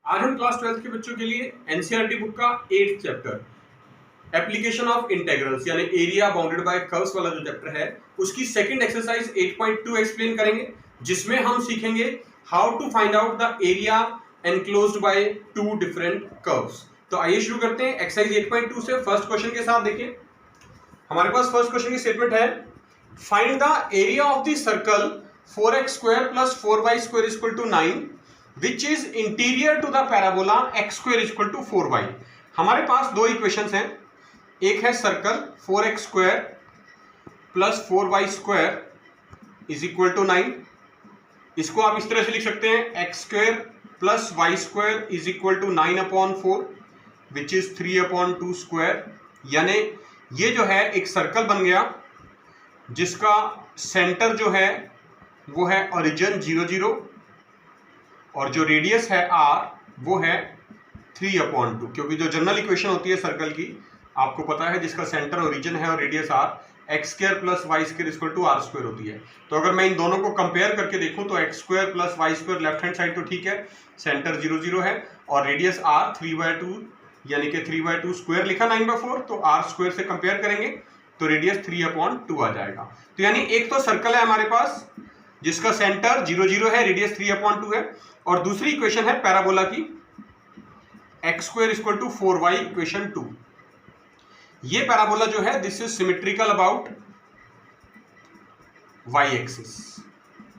आज हम class 12th के बच्चों के लिए एनसीईआरटी बुक का 8th chapter application of integrals यानी एरिया बाउंडेड बाय कर्व्स वाला जो चैप्टर है उसकी सेकंड एक्सरसाइज 8.2 एक्सप्लेन करेंगे, जिसमें हम सीखेंगे how to find out the area enclosed by two different curves. तो आइए शुरू करते हैं एक्सरसाइज 8.2 से। फर्स्ट क्वेश्चन के साथ देखिए, हमारे पास फर्स्ट क्वेश्चन की स्टेटमेंट है find the area of the circle 4x² + 4y² = 9 which is interior to the parabola x² = 4y। हमारे पास दो इक्वेशंस हैं, एक है सर्कल 4x² + 4y² = 9। इसको आप इस तरह से लिख सकते हैं x² + y² = 9/4 which is 3/2²। यानी ये जो है एक सर्कल बन गया जिसका सेंटर जो है वो है ओरिजिन 0 0 और जो रेडियस है r वो है 3/2, क्योंकि जो जनरल इक्वेशन होती है सर्कल की आपको पता है, जिसका सेंटर ओरिजिन है और radius r, x² + y² = r² होती है। तो अगर मैं इन दोनों को कंपेयर करके देखूं तो x² + y² left hand side तो ठीक है, सेंटर 0 0 है और रेडियस r 3/2 यानी कि 3/2² लिखा 9/4, तो r² से कंपेयर करेंगे तो रेडियस 3/2 आ जाएगा। तो यानी एक तो सर्कल है हमारे पास जिसका सेंटर 0 0 है, रेडियस 3/2 है, और दूसरी इक्वेशन है पैराबोला की x² = 4y इक्वेशन 2। ये पैराबोला जो है this is symmetrical about y axis,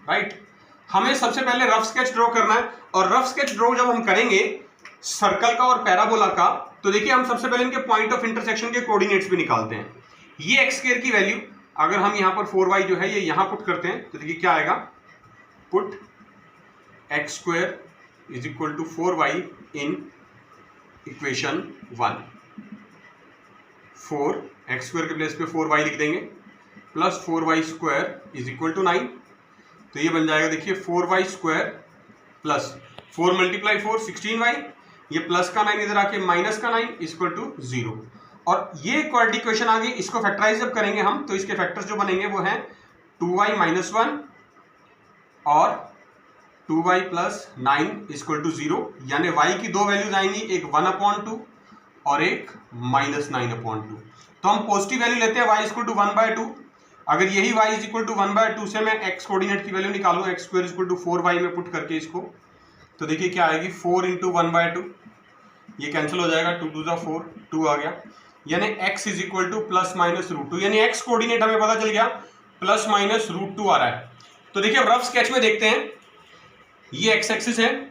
right. हमें सबसे पहले रफ स्केच ड्रॉ करना है, और रफ स्केच ड्रॉ जब हम करेंगे सर्कल का और पैराबोला का, तो देखिए हम सबसे पहले इनके पॉइंट ऑफ इंटरसेक्शन के कोऑर्डिनेट्स भी निकालते हैं। ये x² की वैल्यू अगर हम यहां पर 4y जो है ये यहां पुट करते हैं तो देखिए क्या आएगा, पुट x² = 4y इन इक्वेशन 1। 4 x² के प्लेस पे 4y लिख देंगे प्लस 4y² = 9। तो ये बन जाएगा देखिए 4y² प्लस 4 × 4 16y, ये प्लस का 9 इधर आके माइनस का 9 = 0। और ये क्वाड्रेटिक इक्वेशन आ गई, इसको फैक्टराइज जब करेंगे हम तो इसके फैक्टर्स जो बनेंगे वो हैं 2y - 1 और 2y + 9 = 0। यानी y की दो वैल्यूज आएंगी, एक 1/2 और एक -9/2। तो हम पॉजिटिव वैल्यू लेते हैं y = 1/2। अगर यही y = 1/2 से मैं x कोऑर्डिनेट की वैल्यू निकालूं x² = 4y में पुट करके इसको, तो देखिए क्या आएगी 4 × 1/2, ये कैंसिल हो जाएगा, 2 × 2 = 4, 2 आ गया। यानी x = ±√2, यानी x कोऑर्डिनेट हमें पता चल गया ±√2 आ रहा है। तो देखिए अब रफ स्केच में देखते हैं, ये x एक्सिस है,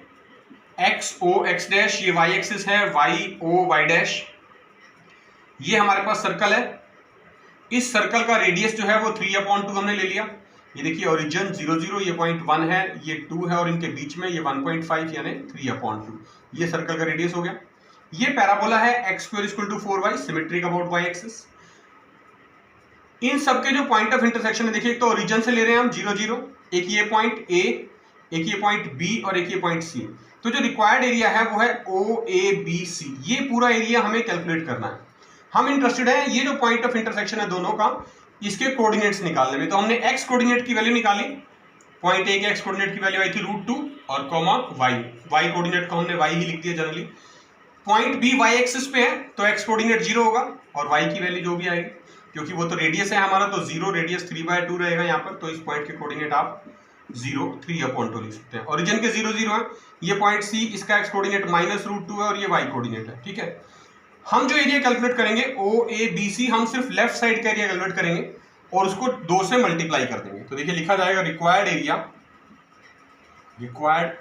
x o x', ये y एक्सिस है, y o y'। ये हमारे पास सर्कल है, इस सर्कल का रेडियस जो है वो 3/2 हमने ले लिया। ये देखिए ओरिजिन 0 0, ये पॉइंट 1 है, ये 2 है और इनके बीच में ये 1.5 यानी 3/2, ये सर्कल का रेडियस हो गया। ये पैराबोला है x² = 4y symmetric about y axis. इन सबके जो पॉइंट ऑफ इंटरसेक्शन है देखिए, एक तो ओरिजिन से ले रहे हैं हम 0 0, एक ये पॉइंट A, एक ये पॉइंट B और एक ये पॉइंट C। तो जो रिक्वायर्ड एरिया है वो है OABC। ये पूरा एरिया हमें कैलकुलेट करना है। हम इंटरेस्टेड हैं ये जो पॉइंट ऑफ इंटरसेक्शन है दोनों का, इसके कोऑर्डिनेट्स निकालने में। तो हमने x कोऑर्डिनेट की वैल्यू निकाली, पॉइंट A के x कोऑर्डिनेट की वैल्यू आई थी √2 और कॉमा y कोऑर्डिनेट को हमने y ही लिख दिया generally. Point B y axis पे है तो x कोऑर्डिनेट 0 होगा और y की वैल्यू जो भी आएगी, क्योंकि वो तो रेडियस है हमारा, तो 0 रेडियस 3/2 रहेगा यहाँ पर, तो इस पॉइंट के कोऑर्डिनेट आप 0 3/2 लिख सकते हैं। ओरिजिन के 0 0 है, ये पॉइंट C, इसका x कोऑर्डिनेट -√2 है और ये y कोऑर्डिनेट है, ठीक है। हम जो एरिया कैलकुलेट करेंगे OABC, हम सिर्फ लेफ्ट साइड का एरिया कैलकुलेट करेंगे और उसको 2 से मल्टीप्लाई कर देंगे। तो देखिए लिखा जाएगा required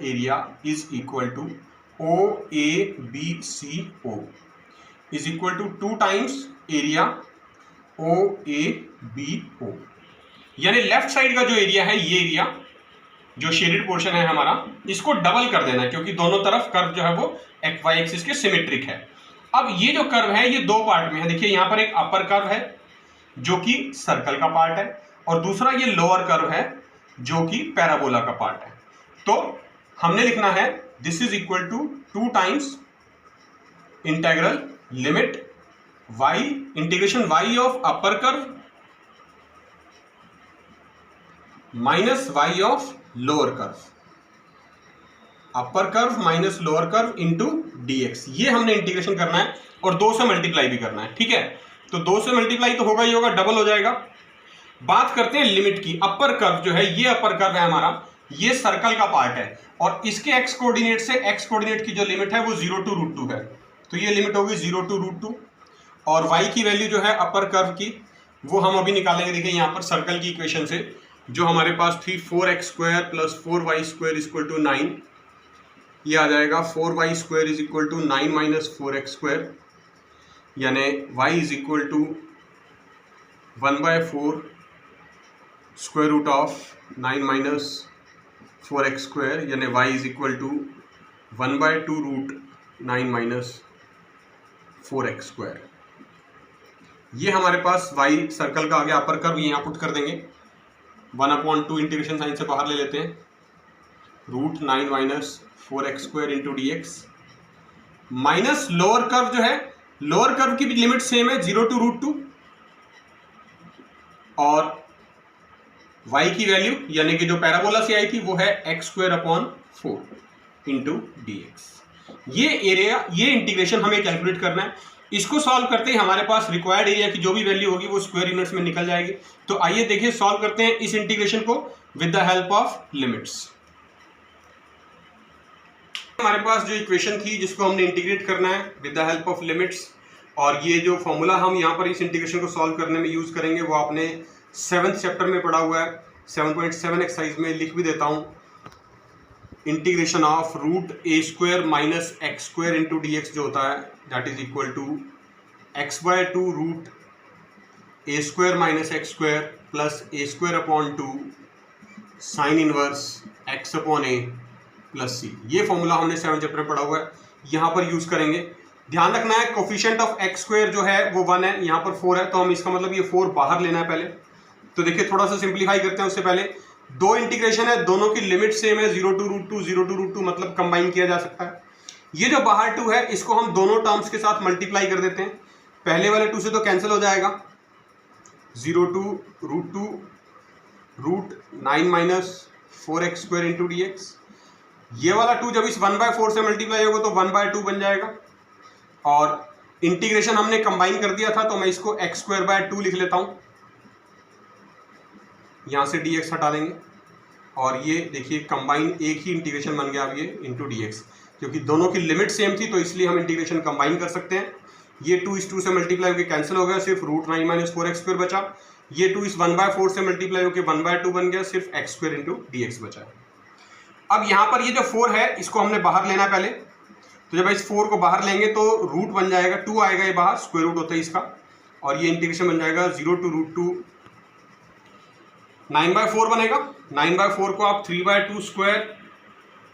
area is equal to OABCO is equal to 2 times area OABO। यानी लेफ्ट साइड का जो एरिया है, ये एरिया जो शेडेड पोर्शन है हमारा, इसको डबल कर देना है, क्योंकि दोनों तरफ कर्व जो है वो y एक्सिस के सिमेट्रिक है। अब ये जो कर्व है ये दो पार्ट में है, देखिए यहाँ पर एक अपर कर्व है जो कि सर्कल का पार्ट है और दूसरा ये लोअर कर्व है जो कि पैराबोला का पार्ट है। तो हमने लिखना है दिस इज इक्वल टू 2 टाइम्स integral limit y integration y of upper curve minus y of lower curve upper curve minus lower curve into dx, ये हमने इंटीग्रेशन करना है और 2 से मल्टीप्लाई भी करना है, ठीक है। तो 2 से मल्टीप्लाई तो होगा ही होगा, डबल हो जाएगा। बात करते हैं लिमिट की। अपर कर्व जो है, ये अपर कर्व है हमारा, ये सर्कल का पार्ट है और इसके x कोऑर्डिनेट से x कोऑर्डिनेट की जो लिमिट है वो 0 to √2 है, तो ये लिमिट होगी 0 to √2। और y की वैल्यू जो है अपर कर्व की वो हम अभी निकालेंगे। देखिए यहाँ पर सर्कल की इक्वेशन से जो हमारे पास थी 4x² + 4y² = 9, ये आ जाएगा 4y² = 9 - 4x², यानी y = 1/4 √9 - 4x², यानी y = 1/2 √9 - 4x²। ये हमारे पास y सर्कल का आ गया अपर कर्व, यहाँ पुट कर देंगे। 1/2 इंटीग्रेशन साइन से बाहर ले लेते हैं, √9 - 4x² into dx minus lower curve जो है, लोअर कर्व की भी लिमिट सेम है 0 to √2 और y की वैल्यू यानी कि जो पैराबोला से आई थी वो है x²/4 इंटू dx। ये एरिया, ये इंटीग्रेशन हमें कैलकुलेट करना है। इसको सॉल्व करते ही हमारे पास रिक्वायर्ड एरिया की जो भी वैल्यू होगी वो स्क्वायर यूनिट्स में निकल जाएगी। तो आइए देखिए सॉल्व करते हैं इस इंटीग्रेशन को with the help of limits. हमारे पास जो इक्वेशन थी जिसको हमने इंटीग्रेट करना है with the help of limits, और ये जो फॉर्मूला हम यहाँ पर इस इंटीग्रेशन को सॉल्व करने में यूज करेंगे वो आपने 7th चैप्टर में पढ़ा हुआ है। 7.7 एक्सरसाइज में लिख भी देता हूँ, integration of √a² - x² into dx जो होता है that is equal to x/2 √a² - x² plus a²/2 sine inverse x/a plus c। ये फॉर्मूला हमने 7th चैप्टर में पढ़ा हुआ है, यहाँ पर यूज करेंगे। ध्यान रखना है कोफिशिएंट ऑफ x² जो है वो 1 है, यहाँ पर 4 है, तो हम इसका मतलब ये 4 बाहर लेना है पहले। तो देखिए थोड़ा सा सिंप्लीफाई करते हैं उससे पहले। दो इंटीग्रेशन है, दोनों की लिमिट सेम है 0 to √2, 0 to √2 मतलब कंबाइन किया जा सकता है। ये जो बाहर 2 है इसको हम दोनों टर्म्स के साथ मल्टीप्लाई कर देते हैं। पहले वाले 2 से तो कैंसिल हो जाएगा, 0 to √2 √9 - 4x² इंटू dx। ये वाला 2 जब इस 1/4 से मल्टीप्लाई होगा तो 1/2 बन जाएगा। और इंटीग्रेशन हमने कंबाइन कर दिया था तो मैं इसको x²/2 लिख लेता हूं, यहां से dx हटा देंगे और ये देखिए कंबाइन एक ही इंटीग्रेशन बन गया अब ये इंटू dx, क्योंकि दोनों की लिमिट सेम थी तो इसलिए हम इंटीग्रेशन कंबाइन कर सकते हैं। ये 2 इस 2 से मल्टीप्लाई होकर कैंसिल हो गया, सिर्फ √9 - 4x² बचा। ये 2 इस 1/4 से मल्टीप्लाई होकर 1/2 बन गया, सिर्फ x² इंटू dx बचा। अब यहाँ पर ये जो 4 है इसको हमने बाहर लेना पहले, तो जब इस 4 को बाहर लेंगे तो रूट बन जाएगा, 2 आएगा ये बाहर, स्क्वायर रूट होता है इसका, और ये इंटीग्रेशन बन जाएगा 0 to √2 9/4 बनेगा। 9/4 को आप 3/2²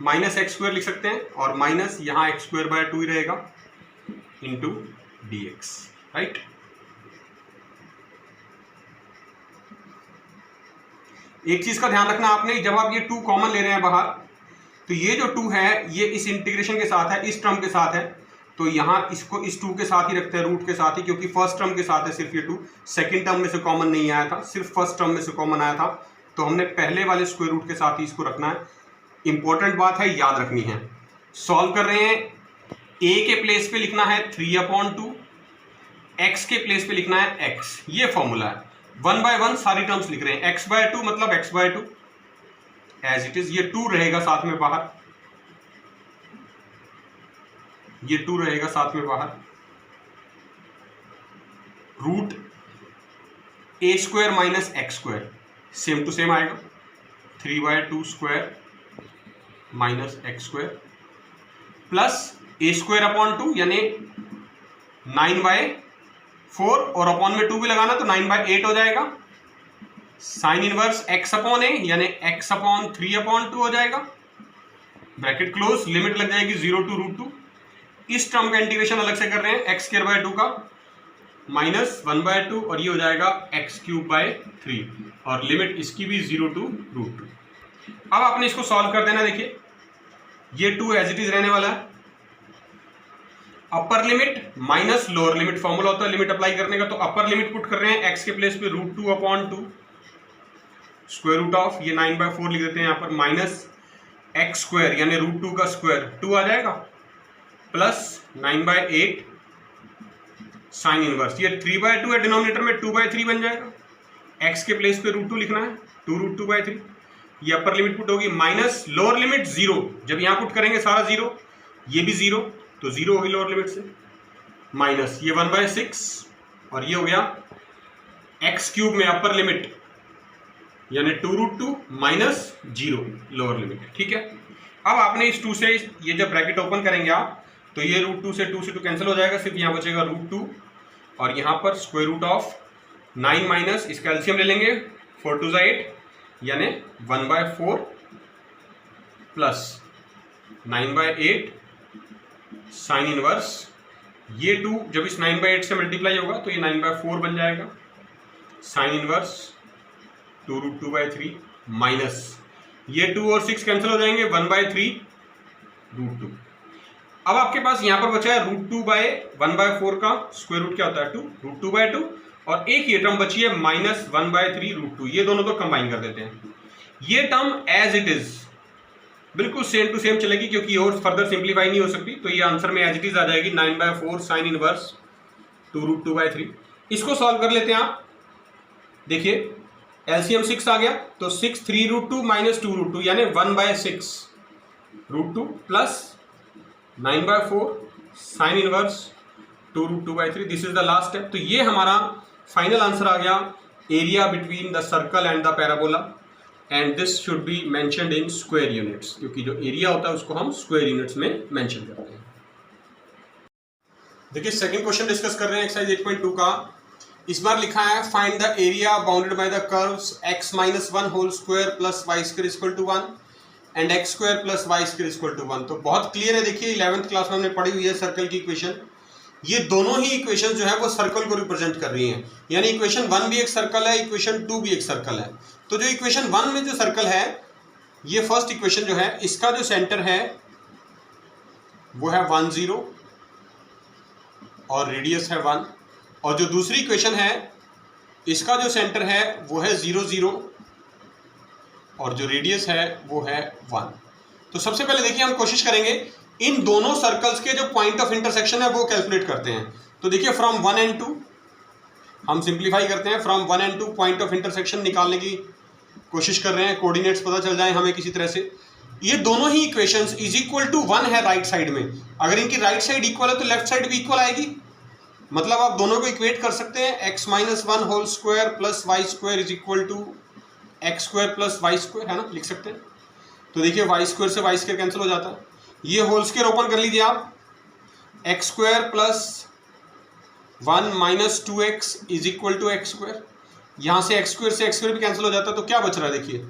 माइनस x² लिख सकते हैं और माइनस यहाँ x²/2 ही रहेगा इंटू dx, राइट। एक चीज का ध्यान रखना आपने, जब आप ये 2 कॉमन ले रहे हैं बाहर तो ये जो 2 है ये इस इंटीग्रेशन के साथ है, इस टर्म के साथ है, तो यहाँ इसको इस 2 के साथ ही रखते हैं, रूट के साथ ही, क्योंकि फर्स्ट टर्म के साथ है सिर्फ ये 2, सेकंड टर्म में से कॉमन नहीं आया था, सिर्फ फर्स्ट टर्म में से कॉमन आया था, तो हमने पहले वाले स्क्वायर रूट के साथ ही इसको रखना है। इंपॉर्टेंट बात है, याद रखनी है। सॉल्व कर रहे हैं, a के प्लेस पे लिखना है 3/2, x के प्लेस पे लिखना है x, ये फॉर्मूला है। 1/1 सारी टर्म्स लिख रहे हैं, x/2 मतलब x/2 एज इट इज, ये 2 रहेगा साथ में बाहर, ये 2 रहेगा साथ में बाहर, √a² - x² same to same आएगा, 3/2² माइनस x² प्लस a²/2 यानी 9/4 और अपॉन में 2 भी लगाना तो 9/8 हो जाएगा, साइन इनवर्स x/a यानी x/3/2 हो जाएगा, ब्रैकेट क्लोज, लिमिट लग जाएगी 0 to √2। इस टर्म का इंटीग्रेशन अलग से कर रहे हैं, x²/2 का माइनस 1/2 और ये हो जाएगा x³/3 और लिमिट इसकी भी 0 to √2। अब आपने इसको सॉल्व कर देना। देखिए ये 2 एज इट इज रहने वाला है, upper limit minus lower limit formula होता है लिमिट अप्लाई करने का, तो अपर लिमिट पुट कर रहे हैं x के प्लेस पे √2/2 स्क्वायर रूट ऑफ ये 9/4 लिख देते हैं यहाँ पर, माइनस एक्स स्क्वायर यानी √2 का स्क्वायर 2 आ जाएगा प्लस 9/8 साइन इनवर्स, ये 3/2 है डिनोमिनेटर में, 2/3 बन जाएगा। एक्स के प्लेस पे √2 लिखना है, 2√2/3। ये अपर लिमिट पुट होगी माइनस लोअर लिमिट 0, जब यहाँ पुट करेंगे सारा 0, ये भी 0 तो 0 होगी लोअर लिमिट से, माइनस ये 1/6 और ये हो गया x³ में अपर लिमिट यानी 2√2 माइनस 0 लोअर लिमिट। ठीक है, अब आपने इस 2 से ये जब ब्रैकेट ओपन करेंगे आप तो ये √2 से 2 कैंसिल हो जाएगा, सिर्फ यहाँ बचेगा √2 और यहाँ पर स्क्वायर रूट ऑफ 9 माइनस इसका एलसीएम ले लेंगे, 4 2 8 यानी 1/4 प्लस 9/8 साइन इनवर्स, ये 2 जब इस 9/8 से मल्टीप्लाई होगा तो ये 9/4 बन जाएगा, साइन इनवर्स 2√2/3 माइनस ये 2 और 6 कैंसिल हो जाएंगे, 1/3 √2। अब आपके पास यहां पर बचा है √2/1/4 का स्क्वायर रूट क्या होता है 2, √2/2 और एक ये टर्म बची है माइनस 1/3 √2, ये दोनों तो कंबाइन कर देते हैं। ये टर्म एज इट इज बिल्कुल सेम टू सेम चलेगी क्योंकि और फर्दर सिंप्लीफाई नहीं हो सकती, तो ये आंसर में एज इट इज आ जाएगी 9/4 साइन इनवर्स 2√2/3। इसको सॉल्व कर लेते हैं आप, देखिए एलसीएम 6 आ गया तो 6 3 √2 माइनस 2 √2 यानी 1/6 √2 plus 9/4 sine inverse 2√2/3। This is the last step. तो ये हमारा फाइनल आंसर आ गया, area between the circle and the parabola, and this should be mentioned in square units, क्योंकि जो एरिया होता है उसको हम स्क्वायर यूनिट्स में मेंशन करते हैं। देखिए सेकंड क्वेश्चन डिस्कस कर रहे हैं एक्सरसाइज 8.2 का। इस बार लिखा है find the area bounded by the curves x-1 whole square plus y square equal to 1 and x square plus y square equal to 1। तो बहुत क्लियर है, देखिए 11th क्लास में हमने पढ़ी हुई है सर्कल की इक्वेशन। ये दोनों ही इक्वेशन जो है वो सर्कल को रिप्रेजेंट कर रही हैं, यानी इक्वेशन 1 भी एक सर्कल है, इक्वेशन 2 भी एक सर्कल है। तो जो इक्वेशन 1 में जो सर्कल है, ये फर्स्ट इक्वेशन जो है इसका जो सेंटर है वो है 1 0 और रेडियस है 1, और जो दूसरी इक्वेशन है इसका जो सेंटर है वो है 0 0 और जो रेडियस है वो है 1। तो सबसे पहले देखिए हम कोशिश करेंगे इन दोनों सर्कल्स के जो पॉइंट ऑफ इंटरसेक्शन है वो कैलकुलेट करते हैं। तो देखिए फ्रॉम 1 and 2 हम सिंप्लीफाई करते हैं, from 1 and 2 point of intersection निकालने की कोशिश कर रहे हैं, कोऑर्डिनेट्स पता चल जाए हमें किसी तरह से। ये दोनों ही इक्वेशंस इज इक्वल टू 1 है राइट साइड में, अगर इनकी राइट साइड इक्वल है तो लेफ्ट साइड भी इक्वल आएगी, मतलब आप दोनों को इक्वेट कर सकते हैं। x-1 whole square plus y square is equal to x square plus y square, है ना, लिख सकते हैं। तो देखिए y स्क्वायर से y स्क्वायर कैंसिल हो जाता है, ये होल स्क्वायर ओपन कर लीजिए आप, x square plus 1 minus 2x is equal to x square, यहाँ से x स्क्वायर से x स्क्वायर भी कैंसिल हो जाता है, तो क्या बच रहा है देखिए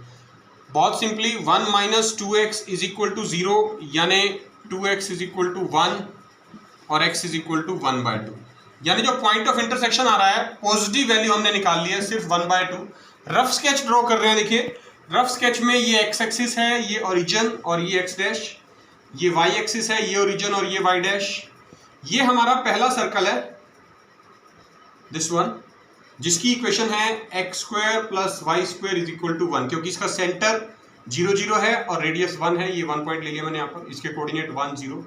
बहुत simply 1 minus 2x is equal to 0 यानी 2x इज इक्वल टू 1 और x इज इक्वल टू 1/2, यानी जो पॉइंट ऑफ इंटरसेक्शन आ रहा है पॉजिटिव वैल्यू हमने निकाल लिया है सिर्फ 1/2। रफ स्केच ड्रॉ कर रहे हैं, देखिए रफ स्केच में ये एक्स एक्सिस है, ये ओरिजिन और ये एक्स डैश, ये वाई एक्सिस है, ये ओरिजिन और ये वाई डैश। ये हमारा पहला सर्कल है दिस वन, जिसकी इक्वेशन है x square plus Y square is equal to 1, क्योंकि इसका सेंटर 0 0 है और रेडियस 1 है, ये 1 पॉइंट ले लिया मैंने यहाँ पर, इसके कोऑर्डिनेट 1 0,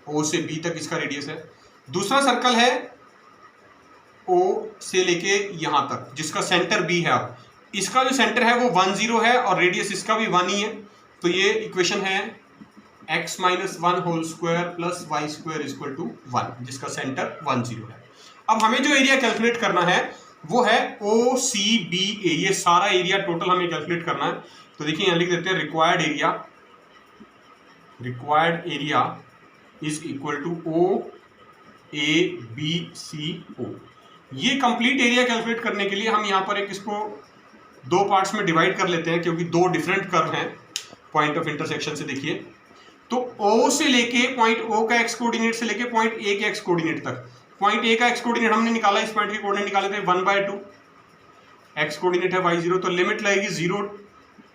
ओ से बी तक इसका रेडियस है। दूसरा सर्कल है ओ से लेके यहाँ तक जिसका सेंटर बी है, अब इसका जो सेंटर है वो 1 0 है और रेडियस इसका भी 1 ही है, तो ये इक्वेशन है x-1 whole square plus Y square equal to 1 जिसका सेंटर 1 0 है। अब हमें जो एरिया कैलकुलेट करना है वो है OCBA, ये सारा एरिया टोटल हमें कैलकुलेट करना है। तो देखिए यहाँ लिख देते हैं required area is equal to OABCO। ये कंप्लीट एरिया कैलकुलेट करने के लिए हम यहाँ पर एक इसको दो पार्ट्स में डिवाइड कर लेते हैं, क्योंकि दो डिफरेंट कर्व हैं पॉइंट ऑफ इंटरसेक्शन से। देखिए तो O से लेके पॉइंट O का एक्स कोऑर्डिनेट से लेके पॉइंट A के एक्स कोऑर्डिनेट तक, पॉइंट A का एक्स कोऑर्डिनेट हमने निकाला, इस पॉइंट के कोऑर्डिनेट निकाले थे 1/2, एक्स कोऑर्डिनेट है y0, तो लिमिट लगेगी 0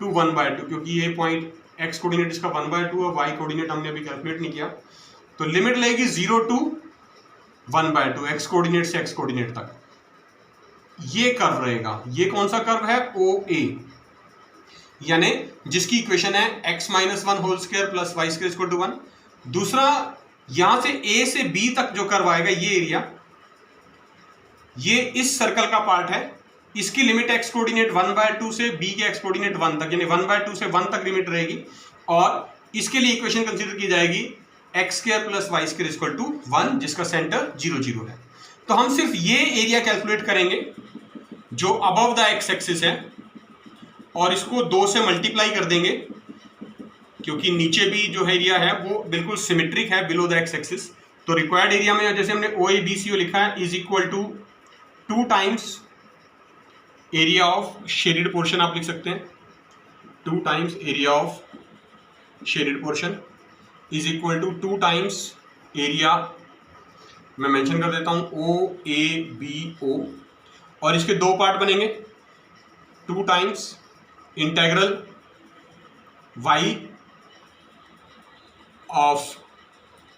to 1/2, क्योंकि ये पॉइंट एक्स कोऑर्डिनेट इसका 1/2 और y कोऑर्डिनेट हमने अभी कैलकुलेट नहीं किया, तो लिमिट लगेगी 0 to 1/2 एक्स कोऑर्डिनेट से एक्स कोऑर्डिनेट तक। ये कर्व रहेगा, ये कौन सा कर्व है OA। यानी जिसकी इक्वेशन है x minus one whole square plus Y square equal to 1। दूसरा, यहां से a से b तक जो कर्व आएगा ये एरिया, ये इस सर्कल का पार्ट है, इसकी लिमिट x कोऑर्डिनेट 1/2 से b के x कोऑर्डिनेट 1 तक, यानी 1/2 से 1 तक लिमिट रहेगी। और इसके लिए इक्वेशन कंसीडर की जाएगी X square plus Y square equal to 1, जिसका सेंटर 0 0 है। तो हम सिर्फ ये एरिया कैलकुलेट करेंगे जो अबव द एक्स एक्सिस है, और इसको 2 से मल्टीप्लाई कर देंगे, क्योंकि नीचे भी जो एरिया है वो बिल्कुल सिमेट्रिक है बिलो द एक्स एक्सिस। तो रिक्वायर्ड एरिया में जैसे हमने ओ ए बी सी ओ लिखा है is equal to 2 times area of shaded portion, आप लिख सकते हैं 2 times area of shaded portion is equal to 2 times area, मैं मेंशन कर देता हूं ओ ए बी ओ, और इसके 2 पार्ट बनेंगे, 2 times integral y of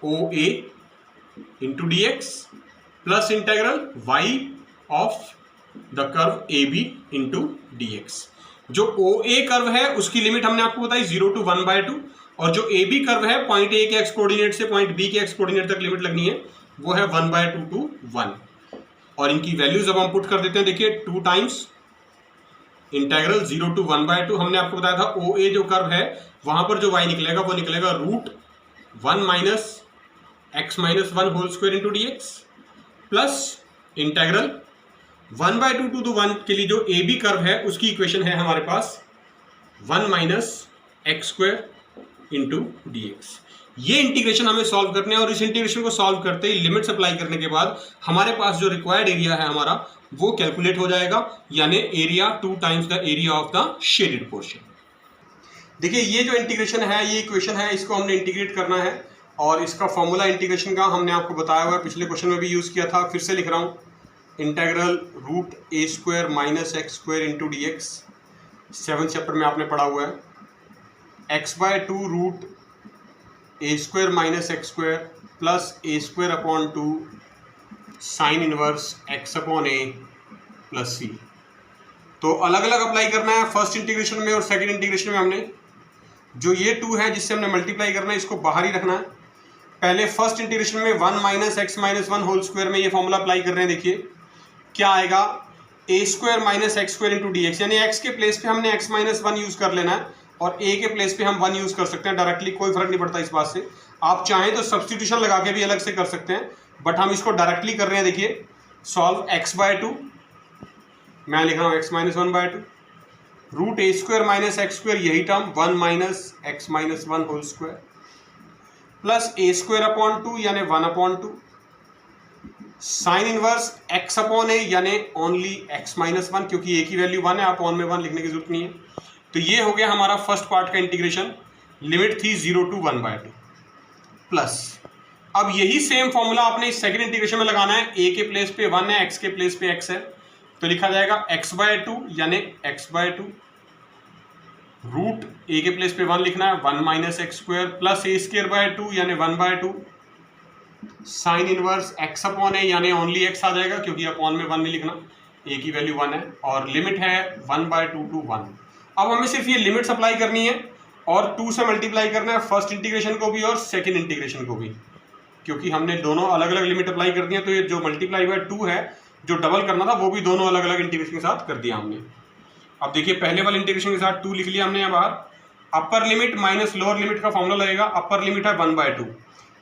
O A into D X plus integral y of the curve A B into D X. जो O ए curve है उसकी लिमिट हमने आपको बताई 0 to 1/2, और जो ए बी कर्व है पॉइंट ए के एक्स कोऑर्डिनेट से पॉइंट बी के एक्स कोऑर्डिनेट तक लिमिट लगनी है, वो है 1/2 to 1। और इनकी वैल्यूज अब हम पुट कर देते हैं। देखिए 2 टाइम्स इंटेग्रल 0 to 1/2, हमने आपको बताया था ओ ए जो कर्व है वहां पर जो y निकलेगा वो निकलेगा √1 minus x minus 1 whole square into D X, plus integral 1/2 to 1 के लिए जो ए बी कर्व है उसकी इक्वेशन है हमारे पास 1 minus X square into D x. ये इंटीग्रेशन हमें सॉल्व करने हैं, और इस इंटीग्रेशन को सॉल्व करते ही लिमिट्स अप्लाई करने के बाद हमारे पास जो रिक्वायर्ड एरिया है हमारा वो कैलकुलेट हो जाएगा, यानी area 2 times the area of the shaded portion. देखिए ये जो इंटीग्रेशन है, ये इक्वेशन है, इसको हमने इंटीग्रेट करना है, और इसका फॉर्मूला इंटीग्रेशन का हमने आपको बताया हुआ है, पिछले क्वेश्चन में भी यूज किया था, फिर से लिख रहा हूँ, integral √a² minus X square into D x, 7th chapter में आपने पढ़ा हुआ है, x/2 √a² minus X square plus a² upon 2 sign inverse x upon a plus c। तो अलग अलग अप्लाई करना है फर्स्ट इंटीग्रेशन में और सेकंड इंटीग्रेशन में। हमने जो ये 2 है जिससे हमने मल्टीप्लाई करना है इसको बाहर ही रखना है। पहले फर्स्ट इंटीग्रेशन में 1 minus X minus 1 whole square में ये फॉर्मूला अप्लाई कर रहे हैं। देखिए क्या आएगा, a² minus X square into D x, यानी x के प्लेस पे हमने x माइनस 1 यूज कर लेना है, और a के प्लेस पे हम 1 यूज कर सकते हैं डायरेक्टली, कोई फर्क नहीं पड़ता इस बात से। आप चाहें तो सब्सटीट्यूशन लगा के भी अलग से कर सकते हैं, बट हम इसको डायरेक्टली कर रहे हैं। देखिए सॉल्व x/2, मैं लिख रहा हूँ x minus 1/2 √a² minus X square, यही term 1 minus X minus 1 whole square plus a² upon 2 यानी 1/2 sine inverse x upon a यानी ओनली x माइनस 1, क्योंकि एक ही वैल्यू 1 है, आप ऑन में 1 लिखने की जरूरत नहीं है। तो ये हो गया हमारा फर्स्ट पार्ट का इंटीग्रेशन, लिमिट थी 0 to 1/2 प्लस। अब यही सेम फॉर्मूला आपने इस सेकंड इंटीग्रेशन में लगाना है। a के प्लेस पे 1 है, x के प्लेस पे x है, तो लिखा जाएगा x/2 यानी x/2 रूट a के प्लेस पे 1 लिखना है 1 minus X square plus a² यानी 1/2 sine inverse x upon a यानी ओनली x आ जाएगा, क्योंकि अपॉन में 1 नहीं लिखना, a की वैल्यू 1 है, और लिमिट है 1/2 to 1। अब हमें सिर्फ ये लिमिट्स अप्लाई करनी है और 2 से मल्टीप्लाई करना है फर्स्ट इंटीग्रेशन को भी और सेकंड इंटीग्रेशन को भी, क्योंकि हमने दोनों अलग अलग लिमिट अप्लाई कर दी है। तो ये जो मल्टीप्लाई बाय 2 है, जो डबल करना था, वो भी दोनों अलग अलग इंटीग्रेशन के साथ कर दिया हमने। अब देखिए पहले वाले इंटीग्रेशन के साथ 2 लिख लिया हमने यहाँ बाहर। Upper limit minus lower limit का फॉर्मूला लगेगा, अपर लिमिट है 1/2।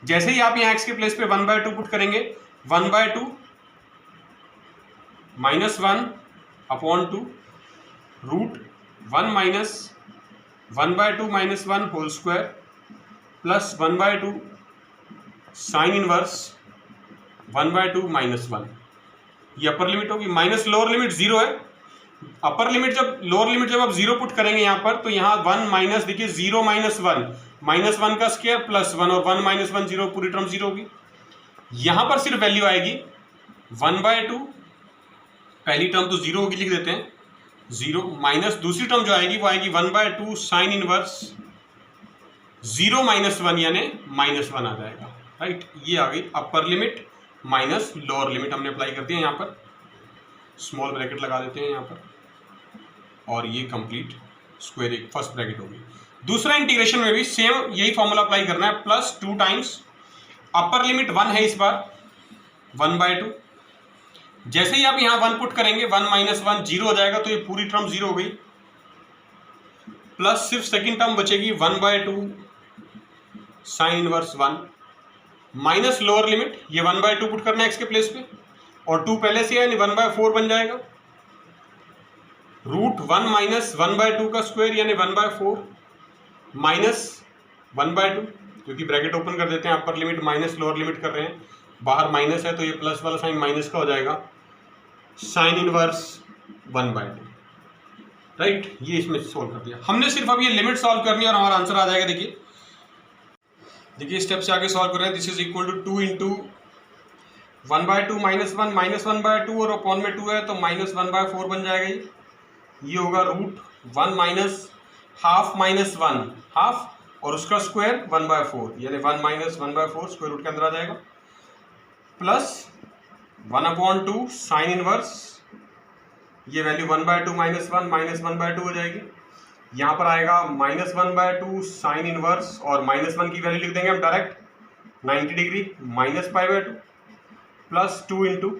जैसे ही आप यहाँ x के प्लेस पे 1/2 पुट करेंगे, 1/2 minus 1 upon 2 √1 minus 1/2 minus 1 whole square plus 1/2 sine inverse 1/2 minus 1, ये अपर लिमिट होगी। माइनस लोअर लिमिट 0 है, अपर लिमिट जब लोअर लिमिट जब आप 0 पुट करेंगे यहाँ पर, तो यहाँ 1 माइनस, देखिए 0 माइनस 1 माइनस 1 का स्क्वायर प्लस 1 और 1 माइनस 1 0, पूरी टर्म 0 होगी। यहाँ पर सिर्फ वैल्यू आएगी 1/2, पहली टर्म तो 0 होगी, लिख देते हैं 0, माइनस दूसरी टर्म जो आएगी वो आएगी 1/2 साइन इनवर्स 0 माइनस 1 यानी माइनस 1 आ जाएगा, राइट। ये आ गई upper limit minus lower limit, हमने अप्लाई कर दिया। यहाँ पर स्मॉल ब्रैकेट लगा देते हैं यहाँ पर, और ये कंप्लीट स्क्वायर एक फर्स्ट ब्रैकेट होगी। दूसरा इंटीग्रेशन में भी सेम यही फॉर्मूला अप्लाई करना है, प्लस 2 टाइम्स अपर लिमिट 1 है इस बार 1/2। जैसे ही आप यहां 1 पुट करेंगे 1 - 1 0 हो जाएगा, तो ये पूरी टर्म 0 हो गई, प्लस सिर्फ सेकेंड टर्म बचेगी 1/2 sine inverse 1 minus lower limit, ये 1/2 पुट करना है x के प्लेस पे, और 2 पहले से है यानी 1/4 बन जाएगा, रूट 1 माइनस 1/2 का स्क्वायर यानी 1/4 माइनस 1/2, क्योंकि ब्रैकेट ओपन कर देते हैं, upper limit minus lower limit कर रहे हैं, बाहर माइनस है तो ये प्लस वाला साइन माइनस का हो जाएगा, साइन इनवर्स 1/2। राइट, ये इसमें सोल्व कर दिया हमने। सिर्फ अब ये लिमिट सॉल्व करनी है और हमारा आंसर आ जाएगा। देखिए स्टेप से आगे सॉल्व कर रहे हैं। This is equal to 2 into 1/2 minus 1 minus 1/2 और अपॉन में 2 है तो माइनस 1/4 बन जाएगा। ये होगा root 1 minus half minus 1 half और उसका स्क्वायर 1/4 यानी 1 माइनस 1/4 स्क्वायर रूट के अंदर आ जाएगा, प्लस 1/2 साइन इनवर्स, ये वैल्यू 1/2 माइनस 1 माइनस 1/2 हो जाएगी। यहाँ पर आएगा माइनस 1/2 साइन इनवर्स और माइनस 1 की वैल्यू लिख देंगे हम direct 90 degree minus π/2 plus 2 into,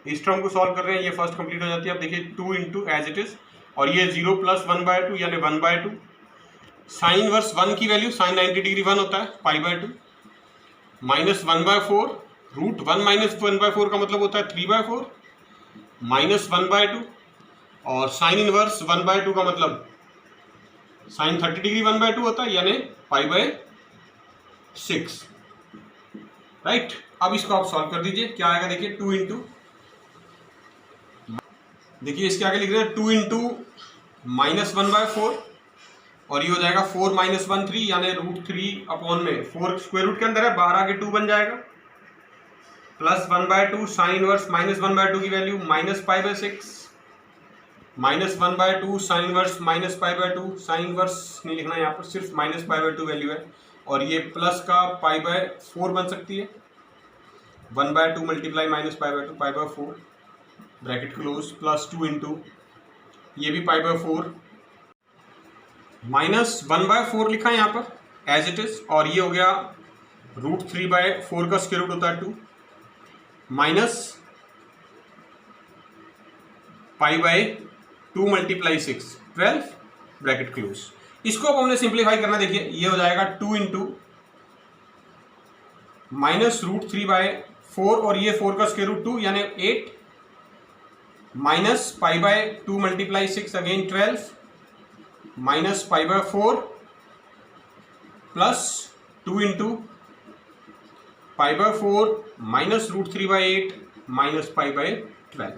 इस टर्म को सॉल्व कर रहे हैं, ये फर्स्ट कंप्लीट हो जाती है। अब देखिए 2 इंटू एज इट इज और ये 0 प्लस 1/2 यानी 1/2 साइन इनवर्स 1 की वैल्यू साइन 90 डिग्री 1 होता है π/2 माइनस 1/4 रूट 1 माइनस 1/4 का मतलब होता है 3/4 माइनस 1/2 और साइन इनवर्स 1/2 का मतलब साइन 30 डिग्री 1/2 होता है यानी π/6। राइट, अब इसको आप सॉल्व कर दीजिए, क्या आएगा देखिए 2 इंटू, देखिए इसके आगे लिख रहे हैं 2 इंटू माइनस 1/4 और ये हो जाएगा 4 माइनस 1 3 यानी रूट 3 अपॉन में 4 स्क्वायर रूट के अंदर है, बाहर आके 2 बन जाएगा, प्लस 1/2 साइन इनवर्स माइनस 1/2 की value minus π/6 minus 1/2 sine inverse minus π/2, sine inverse नहीं लिखना यहाँ पर, सिर्फ माइनस π/2 वैल्यू है और ये प्लस का π/4 बन सकती है, 1/2 multiply minus π/2 π/4 bracket close plus 2 into ये भी π/4 माइनस 1/4 लिखा है यहाँ पर एज इट इज और ये हो गया रूट 3/4 का स्क्वायर रूट होता है 2 माइनस π/2 मल्टीप्लाई 6 12 ब्रैकेट क्लोज। इसको अब हमने सिंप्लीफाई करना, देखिए ये हो जाएगा 2 इंटू माइनस रूट 3/4 और ये 4 का स्क्वायर रूट 2 यानी 8 minus π/2 multiply 6 again 12 minus π/4 plus 2 into π/4 minus root 3/8 minus π/12।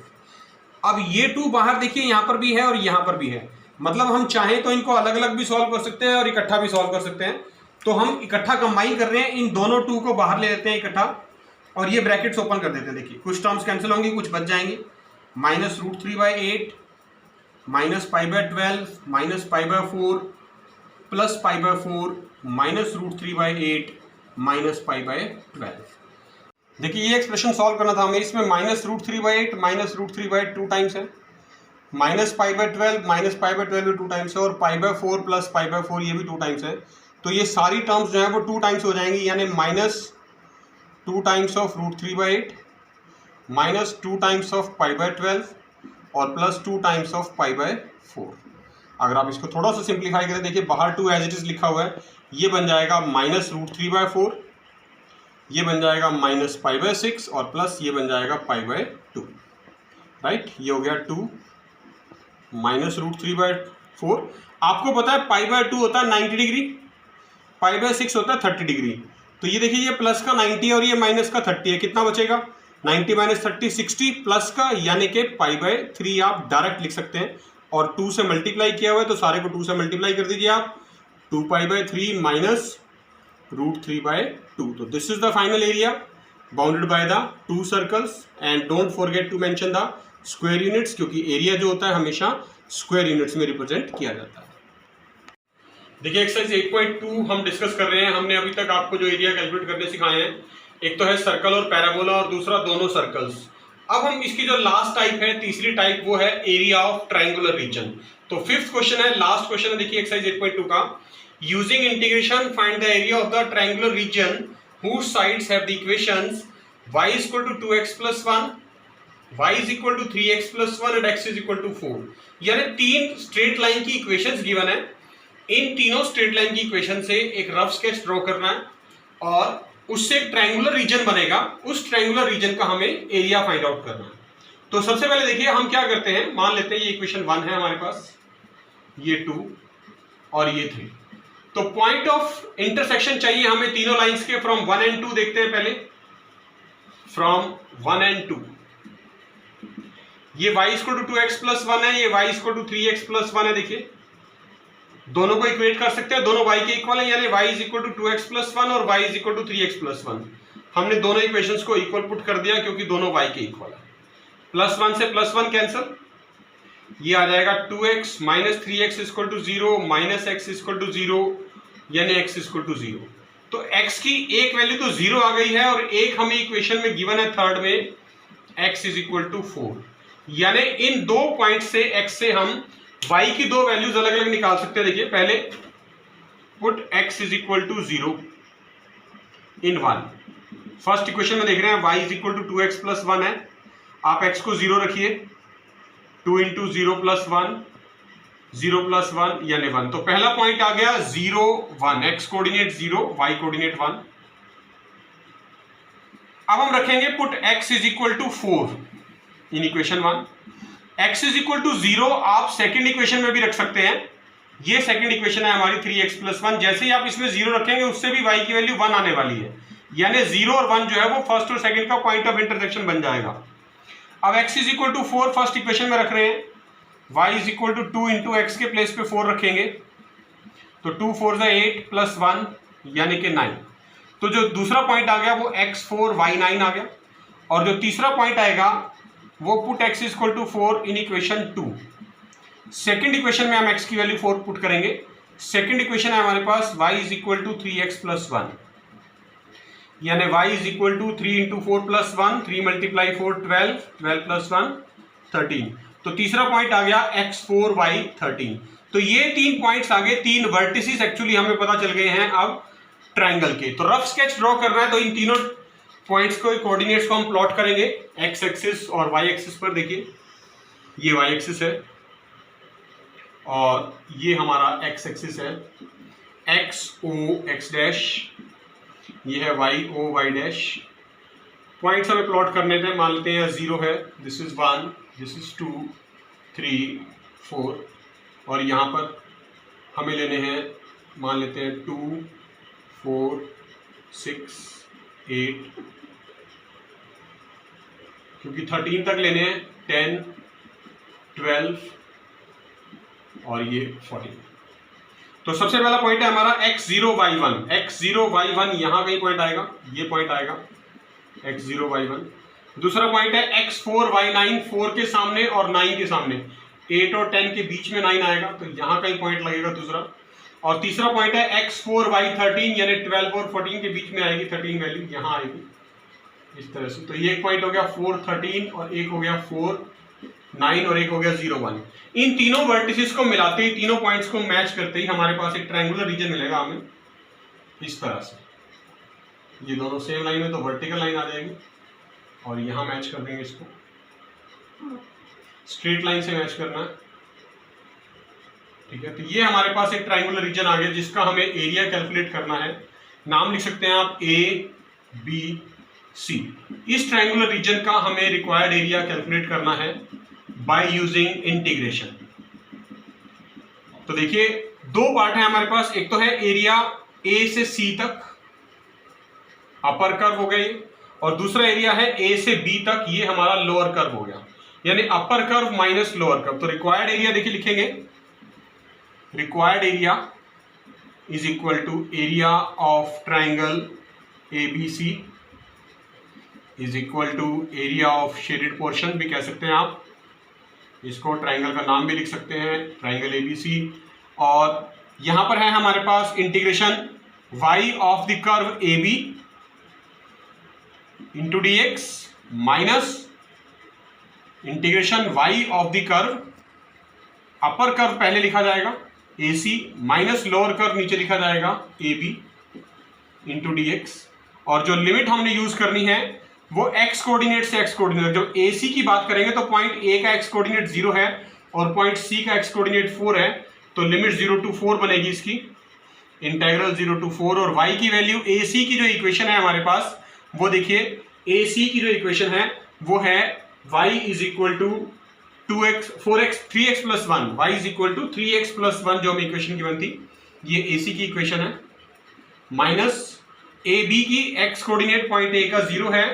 अब ये 2 बाहर देखिए यहाँ पर भी है और यहाँ पर भी है, मतलब हम चाहें तो इनको अलग अलग भी सॉल्व कर सकते हैं और इकट्ठा भी सॉल्व कर सकते हैं। तो हम इकट्ठा कंबाइन कर रहे हैं, इन दोनों 2 को बाहर ले लेते हैं इकट्ठा और ये ब्रैकेट्स ओपन कर देते हैं। देखिए कुछ टर्म्स कैंसिल होंगी, कुछ बच जाएंगे, minus root 3/8 minus π/12 minus π/4 plus π/4 minus root 3/8 minus π/12। देखिए ये एक्सप्रेशन सॉल्व करना था हमें, इसमें minus root 3/8 minus root 3/2 times है, माइनस π/12 माइनस π/12 भी 2 टाइम्स है और π/4 प्लस π/4 ये भी 2 टाइम्स है। तो ये सारी टर्म्स जो है वो 2 टाइम्स हो जाएंगी यानी minus 2 times of root 3/8 minus 2 times of π/12 और प्लस 2 टाइम्स ऑफ π/4। अगर आप इसको थोड़ा सा सिंप्लीफाई करें, देखिए बाहर 2 एज इट इज लिखा हुआ है, ये बन जाएगा माइनस रूट 3/4, ये बन जाएगा माइनस π/6 और प्लस ये बन जाएगा π/2। राइट, ये हो गया 2 माइनस रूट 3/4। आपको पता है π/2 होता है 90 डिग्री, π/6 होता है 30 डिग्री। तो ये देखिए ये प्लस का 90 और ये माइनस का 30 है, कितना बचेगा 90 माइनस 30 60 प्लस का यानी कि π/3 आप डायरेक्ट लिख सकते हैं और 2 से मल्टीप्लाई किया हुआ है तो सारे को 2 से मल्टीप्लाई कर दीजिए आप, 2π/3 माइनस रूट 3/2। तो this is the final area bounded by the 2 circles and don't forget to mention the square units, क्योंकि एरिया जो होता है हमेशा स्क्वायर यूनिट्स में रिप्रेजेंट किया जाता है। देखिए एक्सरसाइज 8.2 हम डिस्कस कर रहे हैं। हमने अभी तक आपको जो एरिया कैलकुलेट करने सिखाए हैं, एक तो है सर्कल और पैराबोला और दूसरा दोनों सर्कल्स। अब हम इसकी जो लास्ट टाइप है, तीसरी टाइप, वो है एरिया ऑफ ट्रायंगुलर रीजन। तो फिफ्थ क्वेश्चन है, लास्ट क्वेश्चन है, देखिए एक्सरसाइज 8.2 का। Using integration find the area of the triangular region whose sides have the equations y is equal to 2x plus 1, y is equal to 3x plus 1 and x is equal to 4। यानी तीन straight line की equations given है। इन तीनों straight line की equation से एक rough sketch draw करना है और उससे एक ट्रायंगुलर रीजन बनेगा। उस ट्रायंगुलर रीजन का हमें एरिया फाइंड आउट करना है। तो सबसे पहले देखिए हम क्या करते हैं, मान लेते हैं ये इक्वेशन 1 है हमारे पास, ये 2 और ये 3। तो पॉइंट ऑफ इंटरसेक्शन चाहिए हमें तीनों लाइंस के, फ्रॉम 1 and 2 देखते हैं पहले, फ्रॉम 1 and 2। ये y equal to 2x plus 1 है, ये y equal to 3x plus 1 है। देखिए दोनों को इक्वेट कर सकते हैं, दोनों y के इक्वल है, यानी y is equal to 2x plus 1 और y is equal to 3x plus 1। हमने दोनों इक्वेशंस को इक्वल पुट कर दिया क्योंकि दोनों y के इक्वल है। प्लस 1 से प्लस 1 कैंसिल, ये आ जाएगा 2x minus 3x equal to 0 minus x equal to 0, यानी x इक्वल टू 0। तो x की एक वैल्यू तो 0 आ गई है और एक हमें इक्वेशन में गिवन है थर्ड में, x इज इक्वल टू 4। यानी इन दो पॉइंट से x से हम y की दो वैल्यूज अलग अलग निकाल सकते हैं। देखिए पहले put x is equal to 0 in 1। First equation में देख रहे हैं y is equal to 2x plus 1 है, आप x को 0 रखिए, 2 इंटू 0 प्लस 1, 0 प्लस 1 यानी 1। तो पहला पॉइंट आ गया 0 1, x कोऑर्डिनेट 0 y कोऑर्डिनेट 1। अब हम रखेंगे put x is equal to 4 in equation 1। x is equal to 0 आप सेकंड इक्वेशन में भी रख सकते हैं। ये सेकंड इक्वेशन है हमारी 3x प्लस 1। जैसे ही आप इसमें 0 रखेंगे उससे भी y की वैल्यू 1 आने वाली है, यानी 0 और 1 जो है वो फर्स्ट और सेकंड का पॉइंट ऑफ इंटरसेक्शन बन जाएगा। अब x is equal to 4 first equation में रख रहे हैं, y is equal to 2 into X के प्लेस पे 4 रखेंगे, तो 2 4 8 प्लस 1 यानी कि 9। तो जो दूसरा पॉइंट आ गया वो x4 y9 आ गया, और जो तीसरा पॉइंट आएगा वो put x is equal to 4 in equation 2। Second equation में हम x की वैल्यू 4 पुट करेंगे। सेकेंड इक्वेशन है हमारे पास y is equal to 3x plus 1, यानी y is equal to 3 into 4 plus 1, 3 multiply 4 12, 12 plus 1 13। तो तीसरा पॉइंट आ गया x4 y13। तो ये तीन पॉइंट्स आ गए, तीन वर्टिसेस एक्चुअली हमें पता चल गए हैं अब ट्रायंगल के। तो रफ स्केच ड्रॉ करना है तो इन तीनों पॉइंट्स को, कोऑर्डिनेट्स को हम प्लॉट करेंगे x एक्सिस और y एक्सिस पर। देखिए ये y एक्सिस है और ये हमारा x एक्सिस है, x o x डैश, ये है y o y dash. Points हमें प्लॉट करने थे, मान लेते हैं 0 है, दिस इज 1, दिस इज 2 3 4, और यहाँ पर हमें लेने हैं, मान लेते हैं 2 4 6 8, क्योंकि 13 तक लेने हैं, 10 12 और ये 14। तो सबसे पहला पॉइंट है हमारा x0 y1, x0 y1 यहाँ कहीं पॉइंट आएगा, ये पॉइंट आएगा x0 y1। दूसरा पॉइंट है x4 y9, 4 के सामने और 9 के सामने, 8 और 10 के बीच में 9 आएगा, तो यहाँ कहीं पॉइंट लगेगा दूसरा। और तीसरा पॉइंट है x4 y13, यानी 12 और 14 के बीच में आएगी 13 वैल्यू, यहाँ आएगी इस तरह से। तो ये एक पॉइंट हो गया 4 13, और एक हो गया 4 9, और एक हो गया 0 1। इन तीनों वर्टिसेस को मिलाते ही, तीनों पॉइंट्स को मैच करते ही हमारे पास एक ट्रायंगुलर रीजन मिलेगा हमें इस तरह से। ये दोनों सेम लाइन में तो वर्टिकल लाइन आ जाएगी, और यहाँ मैच कर देंगे इसको, स्ट्रेट लाइन से मैच करना है, ठीक है। तो ये हमारे पास एक ट्रायंगुलर रीजन आ गया जिसका हमें एरिया कैलकुलेट करना है। नाम लिख सकते हैं आप A B C। इस ट्रायंगुलर रीजन का हमें रिक्वायर्ड एरिया कैलकुलेट करना है बाय यूजिंग इंटीग्रेशन। तो देखिए दो पार्ट है हमारे पास, एक तो है एरिया A से C तक, अपर कर्व हो गई, और दूसरा एरिया है A से B तक, ये हमारा लोअर कर्व हो गया, यानी upper curve minus lower curve. तो रिक्वायर्ड एरिया देखिए लिखेंगे, required area is equal to area of triangle ABC is equal to area of shaded portion भी कह सकते हैं आप, इसको ट्रायंगल का नाम भी लिख सकते हैं, ट्रायंगल ABC। और यहां पर है हमारे पास integration y of the curve AB into dx minus integration y of the curve, upper curve पहले लिखा जाएगा AC माइनस लोअर कर्व नीचे लिखा जाएगा AB इंटू dx, और जो लिमिट हमने यूज करनी है वो x कोऑर्डिनेट से x कोऑर्डिनेट, जब AC की बात करेंगे तो पॉइंट A का x कोऑर्डिनेट 0 है और पॉइंट C का x कोऑर्डिनेट 4 है, तो लिमिट 0 to 4 बनेगी इसकी, इंटीग्रल 0 to 4। और y की वैल्यू AC की जो इक्वेशन है हमारे पास वो देखिए, AC की जो इक्वेशन है वो है y is equal to 2x 4x 3x plus 1, y is equal to 3x plus 1 जो हमें इक्वेशन की बनती, ये AC की इक्वेशन है, माइनस AB की x कोऑर्डिनेट पॉइंट A का 0 है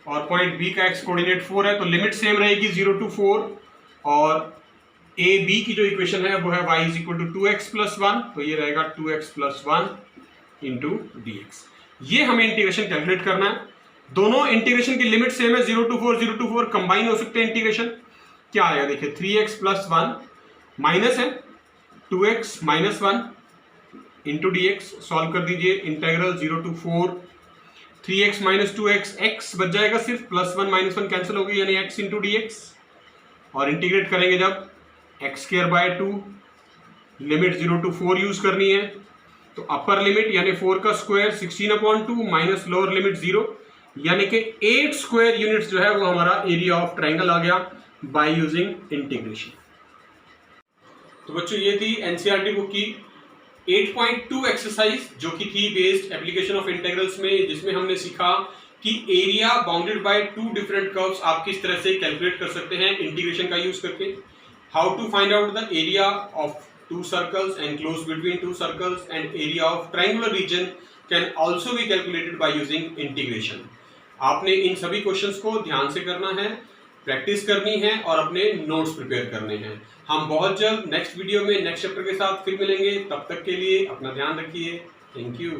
और पॉइंट B का x कोऑर्डिनेट 4 है, तो लिमिट सेम रहेगी 0 to 4, और AB की जो इक्वेशन है वो है y is equal to 2x plus 1, तो ये रहेगा 2x प्लस 1 इंटू dx। ये हमें इंटीग्रेशन कैलकुलेट करना है। दोनों इंटीग्रेशन की लिमिट सेम है, 0 to 4 कंबाइन हो सकते हैं इंटीग्रेशन। क्या आएगा देखिए, 3x प्लस 1 माइनस है 2x minus 1 into dx, solve कर दीजिए, integral 0 to 4 3x minus 2x, x बच जाएगा सिर्फ, प्लस 1 माइनस 1 कैंसिल हो गई यानी x इंटू dx, और इंटीग्रेट करेंगे जब x square by 2, limit 0 to 4 use करनी है, तो अपर लिमिट यानी 4 का स्क्वायर 16/2 माइनस लोअर लिमिट 0, यानी कि 8 स्क्वायर यूनिट्स जो है वो हमारा एरिया ऑफ ट्राइंगल आ गया बाय यूजिंग इंटीग्रेशन। तो बच्चों ये थी एनसीईआरटी बुक की 8.2 एक्सरसाइज जो कि थी बेस्ड एप्लीकेशन ऑफ इंटीग्रल्स में, जिसमें हमने सीखा कि area bounded bye two different curves आप किस तरह से कैलकुलेट कर सकते हैं इंटीग्रेशन का यूज करके, how to find out the area of two circles enclosed between two circles, and area of triangular region can also be calculated by using integration। आपने इन सभी क्वेश्चंस को ध्यान से करना है, प्रैक्टिस करनी है और अपने नोट्स प्रिपेयर करने हैं। हम बहुत जल्द नेक्स्ट वीडियो में नेक्स्ट चैप्टर के साथ फिर मिलेंगे, तब तक के लिए अपना ध्यान रखिए। Thank you.